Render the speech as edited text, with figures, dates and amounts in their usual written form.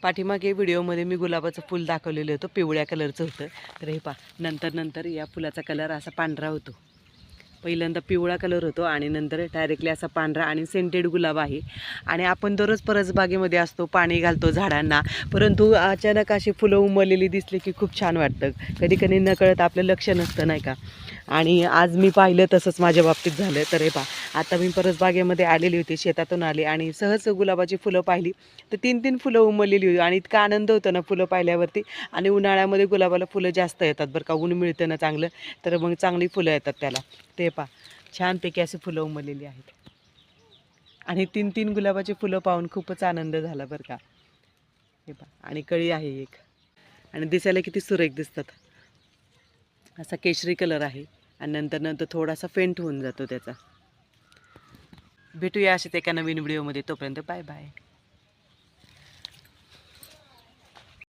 पाठीमागे व्हिडिओमध्ये मी गुलाबाचं फूल दाखवलेलं होतं, पिवळ्या कलरचं होतं. तर हे पहा, नंतर या फुलाचा कलर असा पांढरा होतो. पहिल्यांदा पिवळा कलर होतो आणि नंतर डायरेक्टली असा पांढरा आणि सेंटेड गुलाब आहे. आणि आपण दररोज परसबागेमध्ये असतो, पाणी घालतो झाडांना, परंतु अचानक अशी फुलं उमललेली दिसली की खूप छान वाटतं. कधी कधी नकळत आपलं लक्ष नसतं नाही का. आणि आज मी पाहिलं तसंच माझ्या बाबतीत झालं. तर हे पहा, आता मी परसबागेमध्ये आलेली होती, शेतातून आली आणि सहज गुलाबाची फुलं पाहिली तर 3-3 फुलं उमललेली होती. आणि इतका आनंद होतो ना फुलं पाहिल्यावरती. आणि उन्हाळ्यामध्ये गुलाबाला फुलं जास्त येतात बरं का, ऊन मिळतं ना चांगलं, तर मग चांगली फुलं येतात त्याला. ते पहा, छानपैकी अशी फुलं उमललेली आहेत. आणि 3-3 गुलाबाची फुलं पाहून खूपच आनंद झाला बरं का. हे पहा, आणि कळी आहे एक, आणि दिसायला किती सुरेख दिसतात. असा केशरी कलर आहे आणि नंतर थोडासा फेंट होऊन जातो त्याचा. भेटूया असेच एका नवीन व्हिडिओमध्ये. तोपर्यंत बाय बाय.